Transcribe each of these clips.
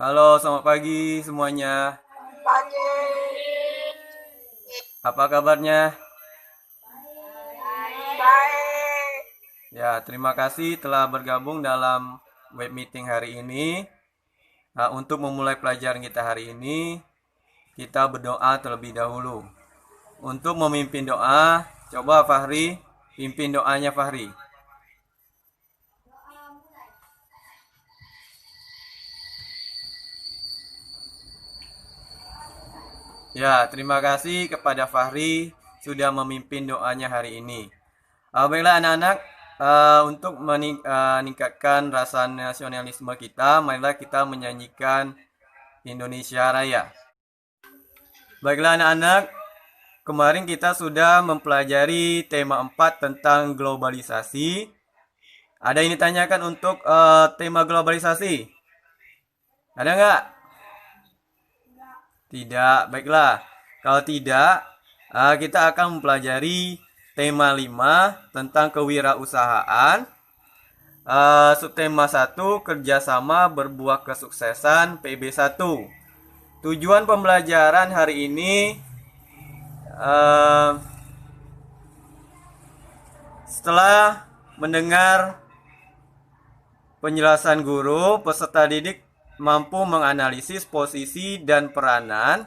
Halo, selamat pagi semuanya. Pagi. Apa kabarnya? Baik. Ya, terima kasih telah bergabung dalam web meeting hari ini. Nah, untuk memulai pelajaran kita hari ini, kita berdoa terlebih dahulu. Untuk memimpin doa, coba Fahri pimpin doanya Fahri. Ya, terima kasih kepada Fahri sudah memimpin doanya hari ini. Baiklah anak-anak, untuk meningkatkan rasa nasionalisme kita, marilah kita menyanyikan Indonesia Raya. Baiklah anak-anak, kemarin kita sudah mempelajari tema 4 tentang globalisasi. Ada yang ditanyakan untuk tema globalisasi? Ada nggak? Tidak. Baiklah. Kalau tidak, kita akan mempelajari tema 5 tentang kewirausahaan. Subtema 1 kerjasama berbuah kesuksesan PB1. Tujuan pembelajaran hari ini, uh, setelah mendengar penjelasan guru, peserta didik mampu menganalisis posisi dan peranan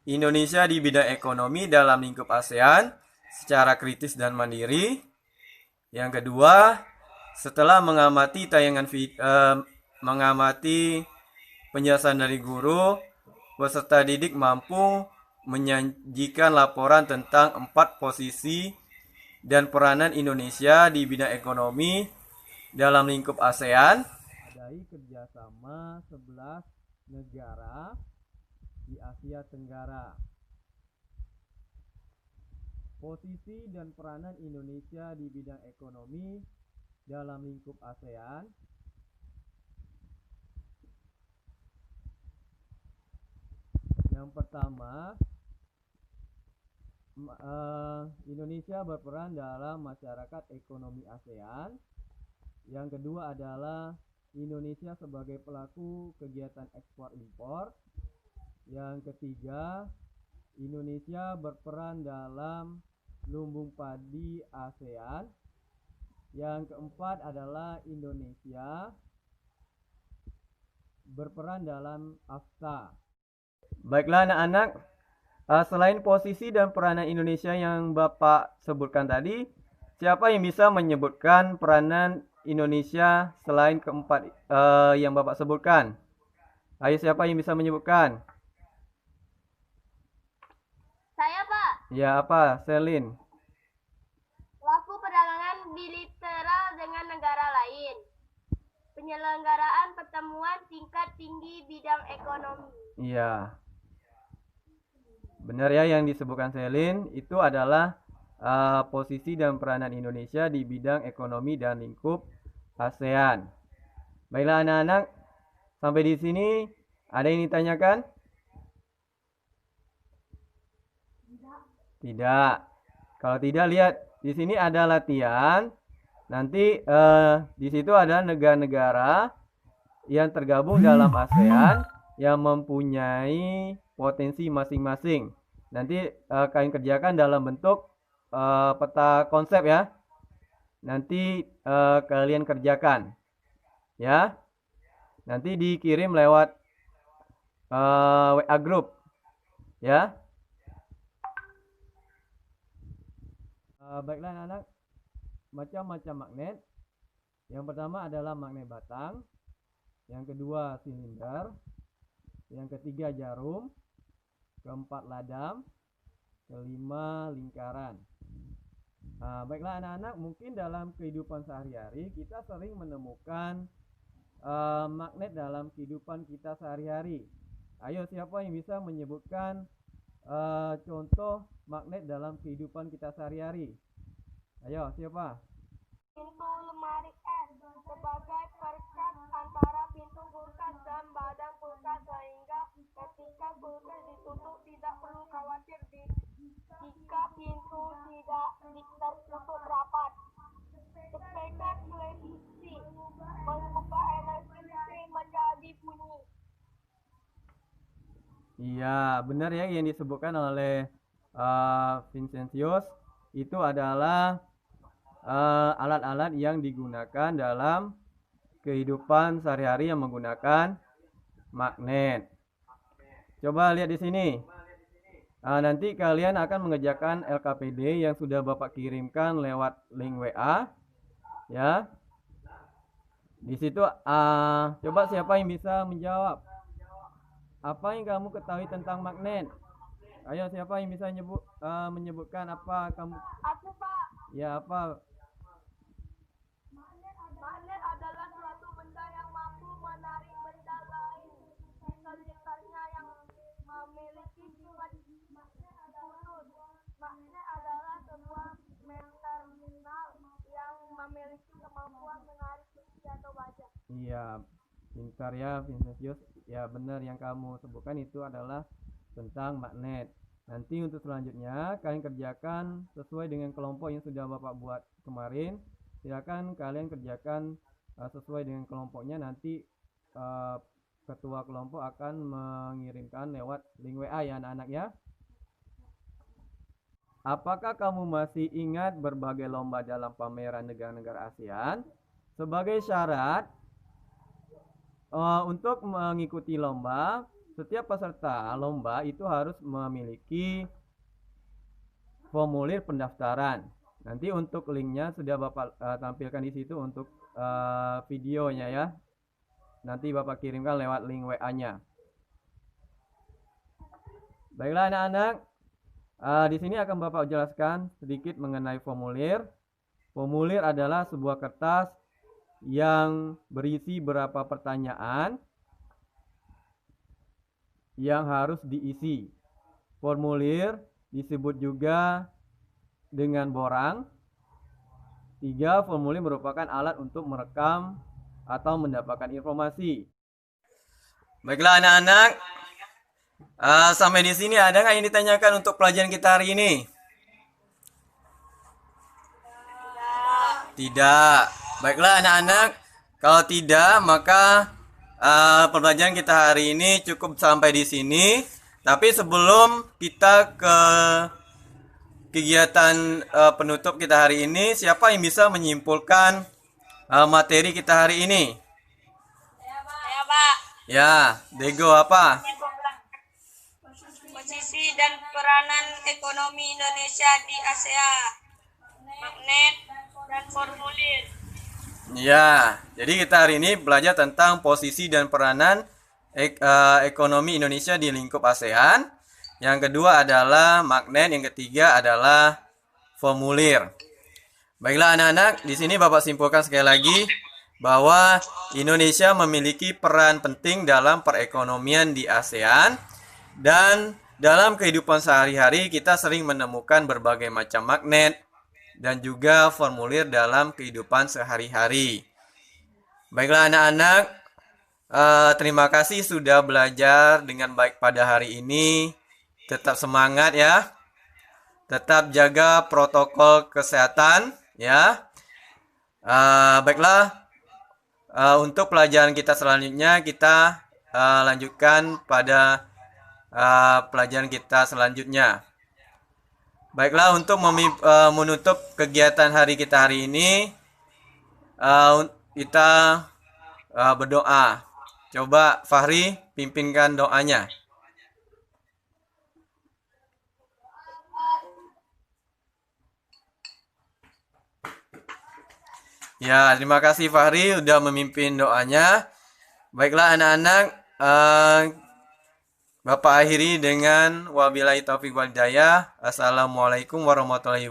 Indonesia di bidang ekonomi dalam lingkup ASEAN secara kritis dan mandiri. Yang kedua, setelah mengamati penjelasan dari guru, peserta didik mampu menyajikan laporan tentang 4 posisi dan peranan Indonesia di bidang ekonomi dalam lingkup ASEAN. Adai kerjasama 11 negara di Asia Tenggara. Posisi dan peranan Indonesia di bidang ekonomi dalam lingkup ASEAN. Yang pertama, Indonesia berperan dalam masyarakat ekonomi ASEAN. Yang kedua adalah Indonesia sebagai pelaku kegiatan ekspor impor. Yang ketiga, Indonesia berperan dalam lumbung padi ASEAN. Yang keempat adalah Indonesia berperan dalam AFTA. Baiklah anak-anak, selain posisi dan peranan Indonesia yang Bapak sebutkan tadi, siapa yang bisa menyebutkan peranan Indonesia selain keempat yang Bapak sebutkan? Ayo, siapa yang bisa menyebutkan? Saya, Pak. Ya, apa? Selin. Pelaku perdagangan bilateral dengan negara lain. Penyelenggaraan pertemuan tingkat tinggi bidang ekonomi. Iya. Benar ya, yang disebutkan Selin itu adalah posisi dan peranan Indonesia di bidang ekonomi dan lingkup ASEAN. Baiklah anak-anak, sampai di sini ada yang ditanyakan? Tidak. Kalau tidak, lihat di sini ada latihan. Nanti di situ ada negara-negara yang tergabung dalam ASEAN yang mempunyai potensi masing-masing. Nanti kalian kerjakan dalam bentuk peta konsep ya. Nanti kalian kerjakan ya. Nanti dikirim lewat WA group ya. Baiklah anak-anak, macam-macam magnet. Yang pertama adalah magnet batang, yang kedua silinder, yang ketiga jarum, keempat ladam, kelima lingkaran. Baiklah anak-anak, mungkin dalam kehidupan sehari-hari kita sering menemukan magnet dalam kehidupan kita sehari-hari. Ayo, siapa yang bisa menyebutkan contoh magnet dalam kehidupan kita sehari-hari? Ayo, siapa? Pintu lemari es sebagai perekat antara pintu kulkas dan badan kulkas sehingga ketika kulkas ditutup tidak perlu khawatir jika pintu tidak tertutup rapat. Speaker televisi mengubah energi listrik menjadi bunyi. Iya, benar ya yang disebutkan oleh Vincentius itu adalah alat-alat yang digunakan dalam kehidupan sehari-hari yang menggunakan magnet. Coba lihat di sini. Nanti kalian akan mengerjakan LKPD yang sudah Bapak kirimkan lewat link WA, ya. Di situ coba siapa yang bisa menjawab? Apa yang kamu ketahui tentang magnet? Ayo, siapa yang bisa menyebutkan apa kamu? Aku, Pak. Ya, apa? Magnet adalah suatu benda yang mampu menarik benda lain di sekitarnya yang memiliki sifat khusus. Magnet adalah sebuah terminal yang memiliki kemampuan menarik besi atau baja. Iya, pintar ya Vincentius. Ya, benar yang kamu sebutkan itu adalah tentang magnet. Nanti untuk selanjutnya kalian kerjakan sesuai dengan kelompok yang sudah Bapak buat kemarin. Silakan kalian kerjakan sesuai dengan kelompoknya. Nanti ketua kelompok akan mengirimkan lewat link WA ya anak-anak ya. Apakah kamu masih ingat berbagai lomba dalam pameran negara-negara ASEAN? Sebagai syarat untuk mengikuti lomba, setiap peserta lomba itu harus memiliki formulir pendaftaran. Nanti untuk linknya sudah Bapak tampilkan di situ untuk videonya ya. Nanti Bapak kirimkan lewat link WA-nya. Baiklah anak-anak, di sini akan Bapak jelaskan sedikit mengenai formulir. Formulir adalah sebuah kertas yang berisi beberapa pertanyaan yang harus diisi. Formulir disebut juga dengan borang. 3. Formulir merupakan alat untuk merekam atau mendapatkan informasi. Baiklah anak-anak, sampai di sini ada nggak yang ditanyakan untuk pelajaran kita hari ini? Tidak. Baiklah anak-anak, kalau tidak maka pembelajaran kita hari ini cukup sampai di sini. Tapi sebelum kita ke kegiatan penutup kita hari ini, siapa yang bisa menyimpulkan materi kita hari ini? Ya, Pak. Ya, Dego apa? Posisi dan peranan ekonomi Indonesia di ASEAN, magnet dan formulir. Ya, jadi kita hari ini belajar tentang posisi dan peranan ekonomi Indonesia di lingkup ASEAN. Yang kedua adalah magnet, yang ketiga adalah formulir. Baiklah anak-anak, di sini Bapak simpulkan sekali lagi bahwa Indonesia memiliki peran penting dalam perekonomian di ASEAN, dan dalam kehidupan sehari-hari kita sering menemukan berbagai macam magnet dan juga formulir dalam kehidupan sehari-hari. Baiklah anak-anak, terima kasih sudah belajar dengan baik pada hari ini. Tetap semangat ya. Tetap jaga protokol kesehatan ya. Baiklah, untuk pelajaran kita selanjutnya kita lanjutkan pada pelajaran kita selanjutnya. Baiklah, untuk menutup kegiatan hari kita hari ini, kita berdoa. Coba Fahri pimpinkan doanya. Ya, terima kasih Fahri sudah memimpin doanya. Baiklah anak-anak, Bapak akhiri dengan wabillahi taufiq wal hidayah. Assalamualaikum warahmatullahi wabarakatuh.